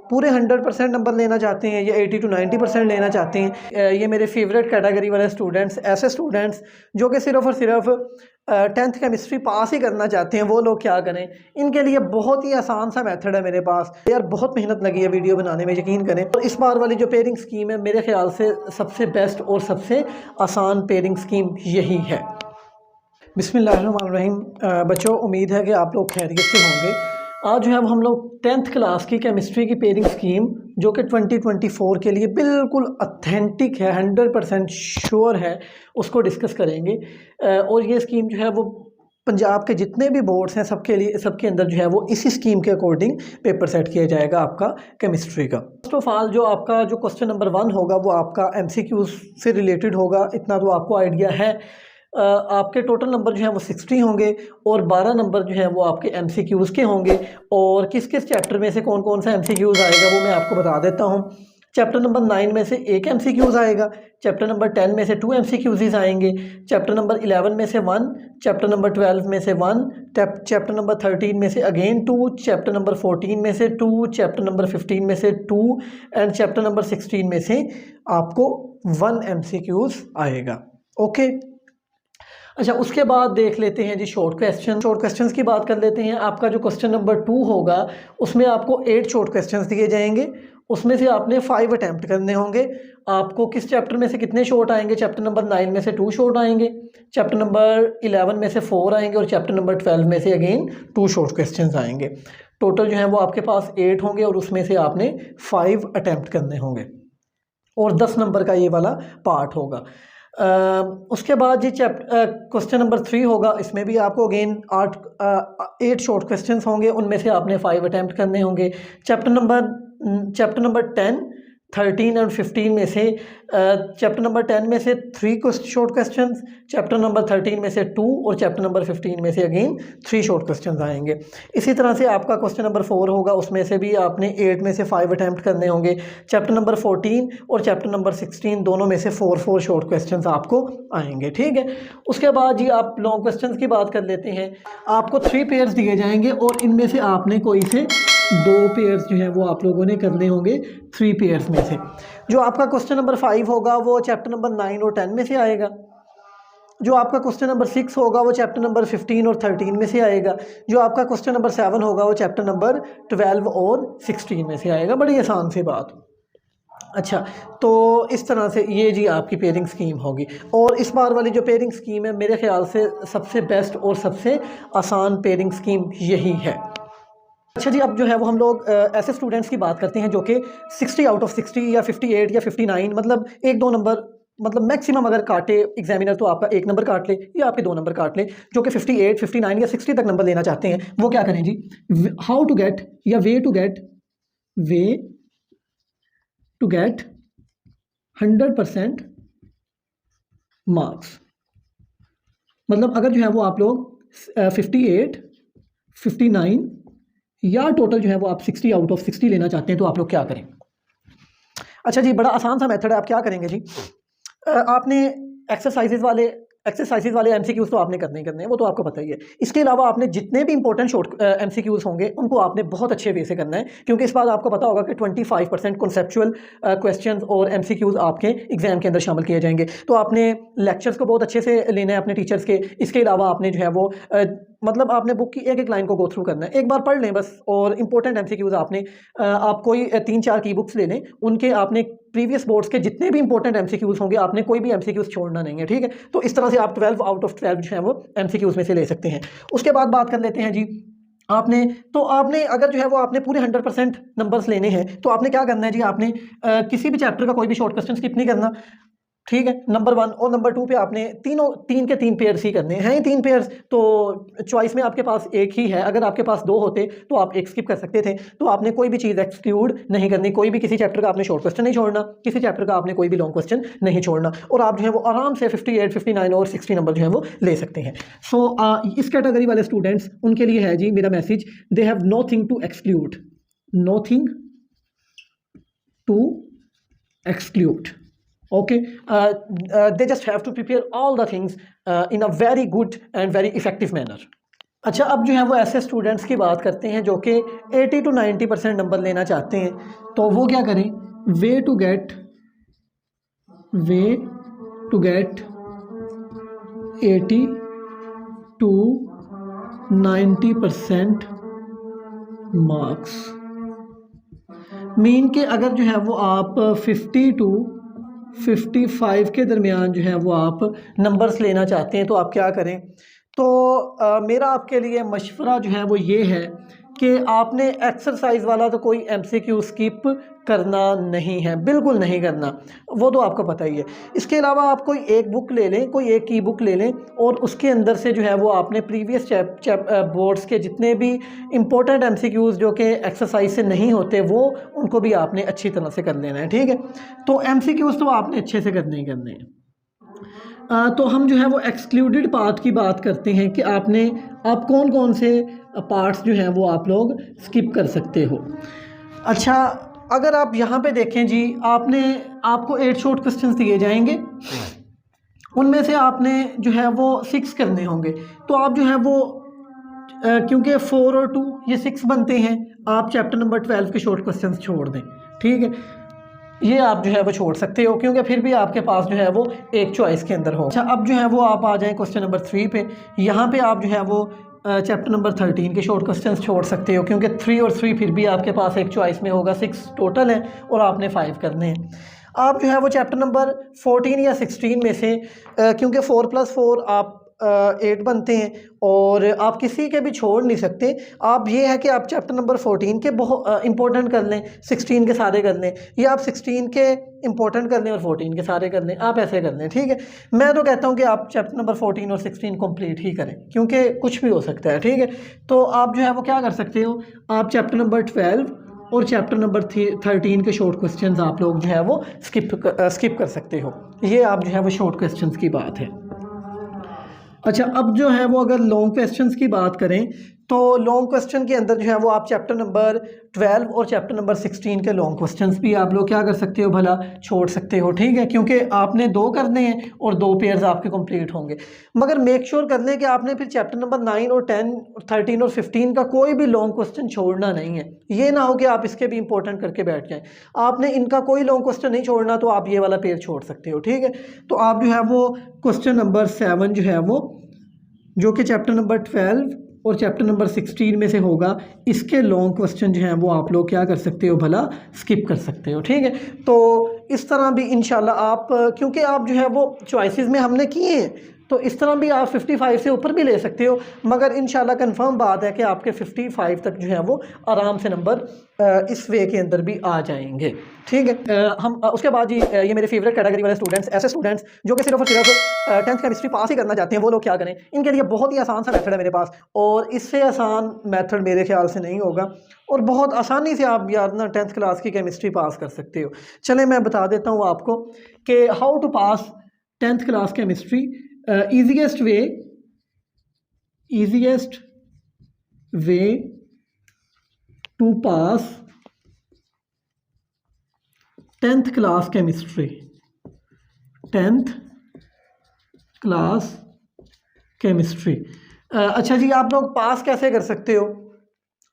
पूरे 100% नंबर लेना चाहते हैं या 80 to 90% लेना चाहते हैं, ये मेरे फेवरेट कैटेगरी वाले स्टूडेंट्स, ऐसे स्टूडेंट्स जो कि सिर्फ़ और सिर्फ 10th केमिस्ट्री पास ही करना चाहते हैं, वो लोग क्या करें। इनके लिए बहुत ही आसान सा मेथड है मेरे पास यार, बहुत मेहनत लगी है वीडियो बनाने में, यकीन करें। और इस बार वाली जो पेयरिंग स्कीम है मेरे ख्याल से सबसे बेस्ट और सबसे आसान पेयरिंग स्कीम यही है। बिस्मिल्लाहिर्रहमानिर्रहीम। बच्चों, उम्मीद है कि आप लोग खैरियत से होंगे। आज जो है वो हम लोग 10th क्लास की केमिस्ट्री की पेयरिंग स्कीम जो कि 2024 के लिए बिल्कुल ऑथेंटिक है, 100% श्योर है, उसको डिस्कस करेंगे। और ये स्कीम जो है वो पंजाब के जितने भी बोर्ड्स हैं सबके लिए, सबके अंदर जो है वो इसी स्कीम के अकॉर्डिंग पेपर सेट किया जाएगा आपका केमिस्ट्री का। फर्स्ट ऑफ ऑल जो आपका जो क्वेश्चन नंबर 1 होगा वो आपका MCQs से रिलेटेड होगा, इतना तो आपको आइडिया है। आपके टोटल नंबर जो है वो 60 होंगे और 12 नंबर जो है वो आपके MCQs के होंगे। और किस किस चैप्टर में से कौन कौन सा MCQs आएगा वो मैं आपको बता देता हूँ। चैप्टर नंबर 9 में से एक MCQs आएगा, चैप्टर नंबर 10 में से 2 MCQs आएंगे, चैप्टर नंबर 11 में से 1, चैप्टर नंबर 12 में से 1, चैप्टर नंबर 13 में से अगेन 2, चैप्टर नंबर 14 में से 2, चैप्टर नंबर 15 में से 2 एंड चैप्टर नंबर 16 में से आपको 1 MCQs आएगा। ओके, अच्छा, उसके बाद देख लेते हैं जी शॉर्ट क्वेश्चंस की बात कर लेते हैं। आपका जो क्वेश्चन नंबर 2 होगा उसमें आपको 8 शॉर्ट क्वेश्चंस दिए जाएंगे, उसमें से आपने 5 अटैम्प्ट करने होंगे। आपको किस चैप्टर में से कितने शॉर्ट आएंगे? चैप्टर नंबर 9 में से 2 शॉर्ट आएंगे, चैप्टर नंबर 11 में से 4 आएंगे और चैप्टर नंबर 12 में से अगेन 2 शॉर्ट क्वेश्चंस आएंगे। टोटल जो है वो आपके पास 8 होंगे और उसमें से आपने 5 अटैम्प्ट करने होंगे और 10 नंबर का ये वाला पार्ट होगा। उसके बाद जी क्वेश्चन नंबर 3 होगा, इसमें भी आपको अगेन 8 शॉर्ट क्वेश्चंस होंगे, उनमें से आपने 5 अटैम्प्ट करने होंगे। चैप्टर नंबर 10, 13 एंड 15 में से चैप्टर नंबर 10 में से 3 शॉर्ट क्वेश्चंस, चैप्टर नंबर 13 में से 2 और चैप्टर नंबर 15 में से अगेन 3 शॉर्ट क्वेश्चंस आएंगे। इसी तरह से आपका क्वेश्चन नंबर 4 होगा, उसमें से भी आपने 8 में से 5 अटैम्प्ट करने होंगे। चैप्टर नंबर 14 और चैप्टर नंबर 16 दोनों में से 4 शॉर्ट क्वेश्चंस आपको आएंगे, ठीक है। उसके बाद जी आप लॉन्ग क्वेश्चंस की बात कर लेते हैं। आपको 3 पेयर्स दिए जाएंगे और इनमें से आपने कोई से 2 पेयर्स जो है वो आप लोगों ने करने होंगे 3 पेयर्स में से। जो आपका क्वेश्चन नंबर 5 होगा वो चैप्टर नंबर 9 और 10 में से आएगा। जो आपका क्वेश्चन नंबर 6 होगा वो चैप्टर नंबर 15 और 13 में से आएगा। जो आपका क्वेश्चन नंबर 7 होगा वो चैप्टर नंबर 12 और 16 में से आएगा। बड़ी आसान सी बात। अच्छा, तो इस तरह से ये जी आपकी पेयरिंग स्कीम होगी। और इस बार वाली जो पेयरिंग स्कीम है मेरे ख्याल से सबसे बेस्ट और सबसे आसान पेयरिंग स्कीम यही है। अच्छा जी, अब जो है वो हम लोग ऐसे स्टूडेंट्स की बात करते हैं जो कि 60 आउट ऑफ 60 या 58 या 59, मतलब 1-2 नंबर, मतलब मैक्सिमम अगर काटे एग्जामिनर तो आपका 1 नंबर काट ले या आपके 2 नंबर काट ले, जो कि 58, 59 या 60 तक नंबर लेना चाहते हैं। वो क्या करें जी? हाउ टू गेट या वे टू गेट 100% मार्क्स। मतलब अगर जो है वो आप लोग 58, 59 या टोटल जो है वो आप 60 आउट ऑफ 60 लेना चाहते हैं तो आप लोग क्या करें? अच्छा जी, बड़ा आसान सा मेथड है। आप क्या करेंगे जी? आपने एक्सरसाइजेज वाले MCQs तो आपने करने ही करने हैं, वो तो आपको पता ही है। इसके अलावा आपने जितने भी इंपॉर्टेंट शॉर्ट MCQs होंगे उनको आपने बहुत अच्छे वे से करना है, क्योंकि इस बार आपको पता होगा कि 25% कॉन्सेप्चुअल क्वेश्चंस और MCQs आपके एग्जाम के अंदर शामिल किए जाएंगे। तो आपने लेक्चर्स को बहुत अच्छे से लेना है अपने टीचर्स के। इसके अलावा आपने जो है वो मतलब आपने बुक की एक लाइन को गो थ्रू करना है, एक बार पढ़ लें बस। और इंपॉर्टेंट MCQs आपने आप कोई 3-4 की बुक्स ले लें, उनके आपने प्रीवियस बोर्ड्स के जितने भी इंपॉर्टेंट MCQs होंगे आपने कोई भी MCQs छोड़ना नहीं है, ठीक है। तो इस तरह से आप 12 आउट ऑफ 12 जो है वो MCQs में से ले सकते हैं। उसके बाद बात कर लेते हैं जी, आपने अगर जो है वो आपने पूरे 100% नंबर्स लेने हैं तो आपने क्या करना है जी? आपने किसी भी चैप्टर का कोई भी शॉर्ट क्वेश्चन स्किप नहीं करना, ठीक है। नंबर 1 और नंबर 2 पे आपने 3 के 3 पेयर्स ही करने हैं। 3 पेयर्स तो चॉइस में आपके पास एक ही है। अगर आपके पास 2 होते तो आप एक स्किप कर सकते थे। तो आपने कोई भी चीज़ एक्सक्लूड नहीं करनी, कोई भी किसी चैप्टर का आपने शॉर्ट क्वेश्चन नहीं छोड़ना, किसी चैप्टर का आपने कोई भी लॉन्ग क्वेश्चन नहीं छोड़ना, और आप जो है वो आराम से 58, 59 और 60 नंबर जो है वो ले सकते हैं। सो इस कैटेगरी वाले स्टूडेंट्स उनके लिए है जी मेरा message, they have nothing to exclude, nothing to exclude. Okay, they just have to prepare all the things in a very good and very effective manner. अच्छा, अब जो है वो ऐसे स्टूडेंट्स की बात करते हैं जो कि 80 to 90% नंबर लेना चाहते हैं, तो वो क्या करें? Way to get 80 to 90% marks mean के अगर जो है वो आप 50 to 55 के दरमियान जो है वो आप नंबर्स लेना चाहते हैं, तो आप क्या करें? तो मेरा आपके लिए मशवरा जो है वो ये है कि आपने एक्सरसाइज वाला तो कोई एमसीक्यू स्किप करना नहीं है, बिल्कुल नहीं करना, वो तो आपको पता ही है। इसके अलावा आप कोई एक बुक ले लें, कोई एक ई बुक ले लें, और उसके अंदर से जो है वो आपने प्रीवियस बोर्ड्स के जितने भी इंपॉर्टेंट एमसीक्यूज़ जो कि एक्सरसाइज से नहीं होते, वो उनको भी आपने अच्छी तरह से कर लेना है, ठीक है। तो एमसीक्यूज़ तो आपने अच्छे से करने ही करने हैं। तो हम जो है वो एक्सक्लूडेड पार्ट की बात करते हैं कि आप कौन कौन से पार्ट्स जो हैं वो आप लोग स्किप कर सकते हो। अच्छा, अगर आप यहाँ पे देखें जी, आपको 8 शॉर्ट क्वेश्चंस दिए जाएंगे, उनमें से आपने जो है वो 6 करने होंगे। तो आप जो है वो क्योंकि 4 और 2 ये 6 बनते हैं, आप चैप्टर नंबर 12 के शॉर्ट क्वेश्चंस छोड़ दें, ठीक है। ये आप जो है वो छोड़ सकते हो, क्योंकि फिर भी आपके पास जो है वो एक चॉइस के अंदर हो। अच्छा, अब जो है वो आप आ जाएं क्वेश्चन नंबर 3 पे। यहाँ पे आप जो है वो चैप्टर नंबर 13 के शॉर्ट क्वेश्चंस छोड़ सकते हो, क्योंकि 3 और 3 फिर भी आपके पास एक चॉइस में होगा, 6 टोटल है और आपने 5 करने हैं। आप जो है वो चैप्टर नंबर 14 या 16 में से क्योंकि 4 + 4 आप 8 बनते हैं, और आप किसी के भी छोड़ नहीं सकते। आप ये है कि आप चैप्टर नंबर 14 के बहुत इंपॉर्टेंट कर लें, 16 के सारे कर लें, या आप 16 के इंपॉर्टेंट कर लें और 14 के सारे कर लें, आप ऐसे कर लें, ठीक है। मैं तो कहता हूँ कि आप चैप्टर नंबर 14 और 16 कंप्लीट ही करें, क्योंकि कुछ भी हो सकता है, ठीक है। तो आप जो है वो क्या कर सकते हो, आप चैप्टर नंबर 12 और चैप्टर नंबर 13 के शॉर्ट क्वेश्चंस आप लोग जो है वो स्किप कर सकते हो। ये आप जो है वो शॉर्ट क्वेश्चंस की बात है। अच्छा, अब जो है वो अगर लॉन्ग क्वेश्चंस की बात करें, तो लॉन्ग क्वेश्चन के अंदर जो है वो आप चैप्टर नंबर 12 और चैप्टर नंबर 16 के लॉन्ग क्वेश्चंस भी आप लोग क्या कर सकते हो, भला छोड़ सकते हो, ठीक है। क्योंकि आपने 2 करने हैं और 2 पेयर्स आपके कंप्लीट होंगे, मगर मेक श्योर कर लें कि आपने फिर चैप्टर नंबर 9 और 10 और 13 और 15 का कोई भी लॉन्ग क्वेश्चन छोड़ना नहीं है। ये ना हो कि आप इसके भी इंपॉर्टेंट करके बैठ जाएँ, आपने इनका कोई लॉन्ग क्वेश्चन नहीं छोड़ना, तो आप ये वाला पेयर छोड़ सकते हो, ठीक है। तो आप जो है वो क्वेश्चन नंबर 7 जो है वो, जो कि चैप्टर नंबर 12 और चैप्टर नंबर 16 में से होगा, इसके लॉन्ग क्वेश्चन जो हैं वो आप लोग क्या कर सकते हो, भला स्किप कर सकते हो, ठीक है। तो इस तरह भी इंशाल्लाह आप, क्योंकि आप जो है वो चॉइसेस में हमने किए हैं, तो इस तरह भी आप 55 से ऊपर भी ले सकते हो, मगर इंशाल्लाह कंफर्म बात है कि आपके 55 तक जो है वो आराम से नंबर इस वे के अंदर भी आ जाएंगे, ठीक है। हम उसके बाद जी, ये मेरे फेवरेट कैटेगरी वाले स्टूडेंट्स, ऐसे स्टूडेंट्स जो कि सिर्फ और सिर्फ 10th केमिस्ट्री पास ही करना चाहते हैं, वो लोग क्या करें? इनके लिए बहुत ही आसान सा मेथड है मेरे पास, और इससे आसान मेथड मेरे ख्याल से नहीं होगा, और बहुत आसानी से आप यार ना 10th क्लास की केमिस्ट्री पास कर सकते हो। चलें मैं बता देता हूँ आपको कि how to pass 10th class chemistry. Easiest way to pass 10th class chemistry, 10th class chemistry. अच्छा जी, आप लोग पास कैसे कर सकते हो?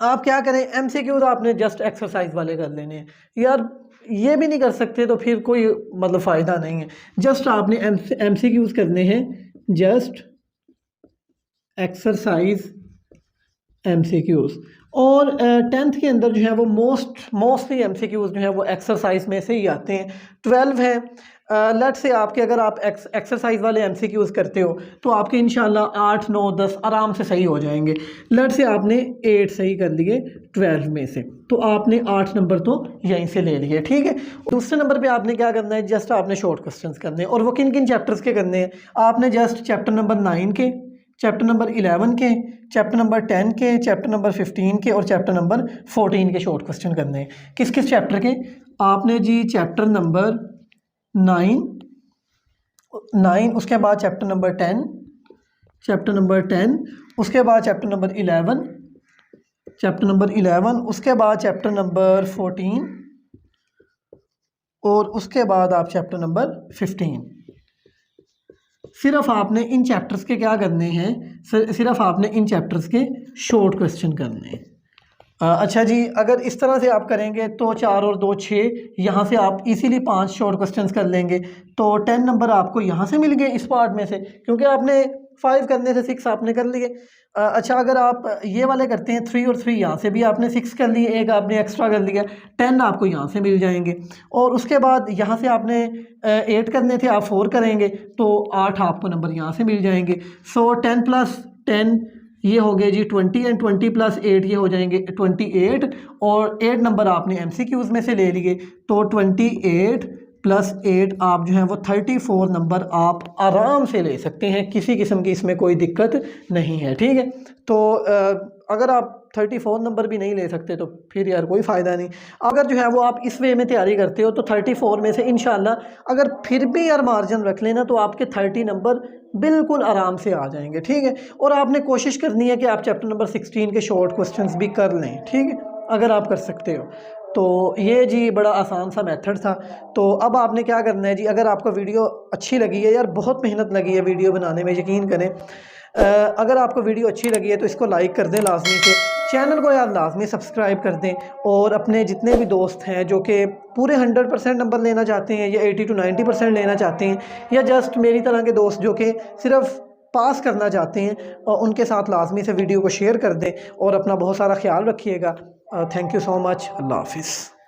आप क्या करें, एमसीक्यूज आपने जस्ट एक्सरसाइज वाले कर लेने हैं यार, ये भी नहीं कर सकते तो फिर कोई मतलब फ़ायदा नहीं है। जस्ट आपने एमसीक्यूज करने हैं, जस्ट एक्सरसाइज एमसीक्यूज। और 10th के अंदर जो है वो मोस्टली एमसीक्यूज जो है वो एक्सरसाइज में से ही आते हैं। 12 है, लेट से आपके अगर आप एक्सरसाइज वाले एमसीक्यूज करते हो तो आपके इंशाल्लाह 8, 9, 10 आराम से सही हो जाएंगे। लेट से आपने 8 सही कर लिए 12 में से, तो आपने 8 नंबर तो यहीं से ले लिए, ठीक है। दूसरे नंबर पे आपने क्या करना है, जस्ट आपने शॉर्ट क्वेश्चंस करने हैं, और वो किन किन चैप्टर्स के करने हैं? आपने जस्ट चैप्टर नंबर 9 के, चैप्टर नंबर 11 के, चैप्टर नंबर 10 के, चैप्टर नंबर 15 के और चैप्टर नंबर 14 के शॉर्ट क्वेश्चन करने हैं। किस किस चैप्टर के? आपने जी चैप्टर नंबर 9, उसके बाद चैप्टर नंबर 10, उसके बाद चैप्टर नंबर 11, उसके बाद चैप्टर नंबर 14, और उसके बाद आप चैप्टर नंबर 15। सिर्फ आपने इन चैप्टर्स के क्या करने हैं, सिर्फ आपने इन चैप्टर्स के शॉर्ट क्वेश्चन करने हैं। अच्छा जी, अगर इस तरह से आप करेंगे तो 4 और 2 6, यहाँ से आप इजीली 5 शॉर्ट क्वेश्चंस कर लेंगे, तो 10 नंबर आपको यहाँ से मिल गए इस पार्ट में से, क्योंकि आपने 5 करने से 6 आपने कर लिए। अच्छा, अगर आप ये वाले करते हैं 3 और 3, यहाँ से भी आपने 6 कर लिए, एक आपने एक्स्ट्रा कर लिया, 10 आपको यहाँ से मिल जाएंगे। और उसके बाद यहाँ से आपने 8 करने थे, आप 4 करेंगे तो 8 आपको नंबर यहाँ से मिल जाएंगे। सो 10 + 10 ये हो गए जी 20, एंड 20 + 8 ये हो जाएंगे 28, और 8 नंबर आपने MCQs में से ले लिए, तो 28 + 8 आप जो है वो 34 नंबर आप आराम से ले सकते हैं, किसी किस्म की इसमें कोई दिक्कत नहीं है। ठीक है, तो अगर आप 34 नंबर भी नहीं ले सकते तो फिर यार कोई फ़ायदा नहीं। अगर जो है वो आप इस वे में तैयारी करते हो तो 34 में से इंशाल्लाह अगर फिर भी यार मार्जिन रख लेना तो आपके 30 नंबर बिल्कुल आराम से आ जाएंगे। ठीक है, और आपने कोशिश करनी है कि आप चैप्टर नंबर 16 के शॉर्ट क्वेश्चंस भी कर लें। ठीक है, अगर आप कर सकते हो तो ये जी बड़ा आसान सा मेथड था। तो अब आपने क्या करना है जी, अगर आपको वीडियो अच्छी लगी है, यार बहुत मेहनत लगी है वीडियो बनाने में, यकीन करें। अगर आपको वीडियो अच्छी लगी है तो इसको लाइक कर दें लाजमी से, चैनल को यार लाजमी सब्सक्राइब कर दें, और अपने जितने भी दोस्त हैं जो कि पूरे 100% नंबर लेना चाहते हैं, या 80 to 90% लेना चाहते हैं, या जस्ट मेरी तरह के दोस्त जो कि सिर्फ पास करना चाहते हैं, और उनके साथ लाजमी से वीडियो को शेयर कर दें, और अपना बहुत सारा ख्याल रखिएगा। Thank you so much. अल्लाह हाफिज़।